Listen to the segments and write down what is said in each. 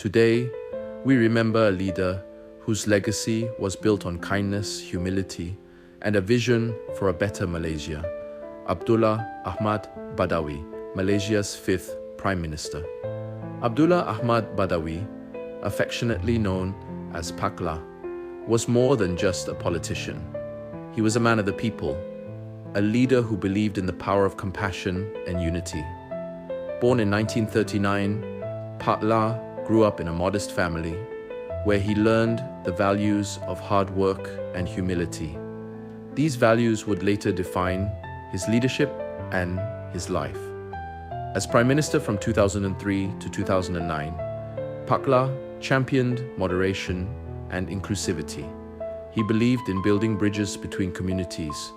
Today, we remember a leader whose legacy was built on kindness, humility, and a vision for a better Malaysia. Abdullah Ahmad Badawi, Malaysia's 5th Prime Minister. Abdullah Ahmad Badawi, affectionately known as Pak Lah, was more than just a politician. He was a man of the people, a leader who believed in the power of compassion and unity. Born in 1939, Pak Lah grew up in a modest family where he learned the values of hard work and humility. These values would later define his leadership and his life. As Prime Minister from 2003 to 2009, Pak Lah championed moderation and inclusivity. He believed in building bridges between communities,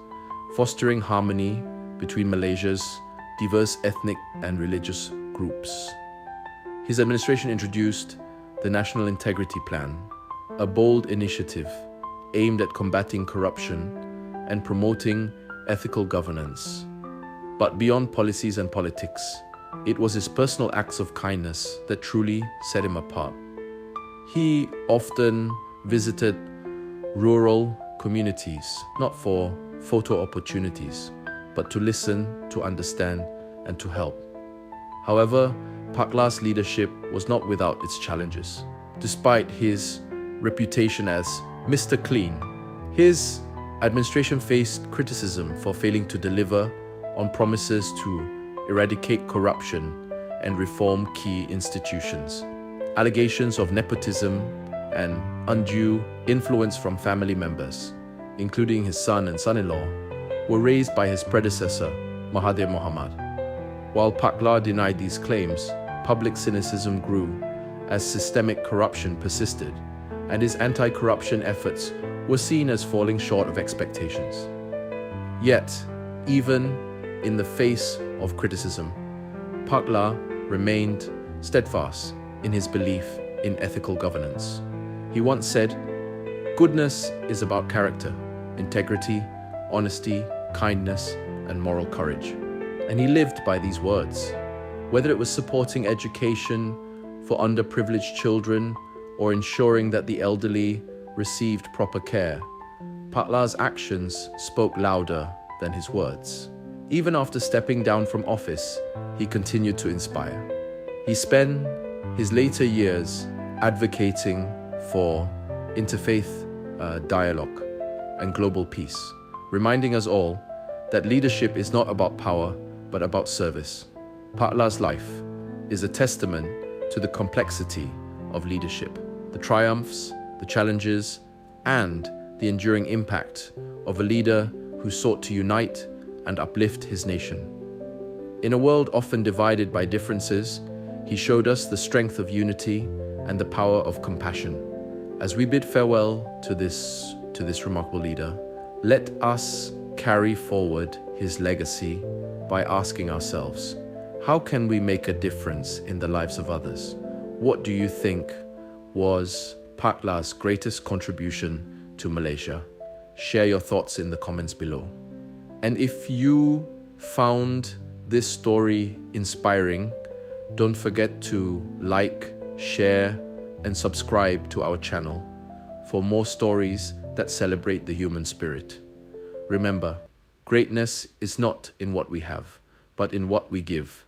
fostering harmony between Malaysia's diverse ethnic and religious groups. His administration introduced the National Integrity Plan, a bold initiative aimed at combating corruption and promoting ethical governance. But beyond policies and politics, it was his personal acts of kindness that truly set him apart. He often visited rural communities, not for photo opportunities, but to listen, to understand, and to help. However, Pak Lah's leadership was not without its challenges. Despite his reputation as Mr. Clean, his administration faced criticism for failing to deliver on promises to eradicate corruption and reform key institutions. Allegations of nepotism and undue influence from family members, including his son and son-in-law, were raised by his predecessor, Mahathir Mohamad. While Pak Lah denied these claims, public cynicism grew as systemic corruption persisted, and his anti-corruption efforts were seen as falling short of expectations. Yet, even in the face of criticism, Pak Lah remained steadfast in his belief in ethical governance. He once said, "Goodness is about character, integrity, honesty, kindness, and moral courage." And he lived by these words. Whether it was supporting education for underprivileged children or ensuring that the elderly received proper care, Pak Lah's actions spoke louder than his words. Even after stepping down from office, he continued to inspire. He spent his later years advocating for interfaith dialogue and global peace, reminding us all that leadership is not about power, but about service. Pak Lah's life is a testament to the complexity of leadership, the triumphs, the challenges, and the enduring impact of a leader who sought to unite and uplift his nation. In a world often divided by differences, he showed us the strength of unity and the power of compassion. As we bid farewell to this remarkable leader, let us carry forward his legacy by asking ourselves, how can we make a difference in the lives of others? What do you think was Pak Lah's greatest contribution to Malaysia? Share your thoughts in the comments below. And if you found this story inspiring, don't forget to like, share, and subscribe to our channel for more stories that celebrate the human spirit. Remember, greatness is not in what we have, but in what we give.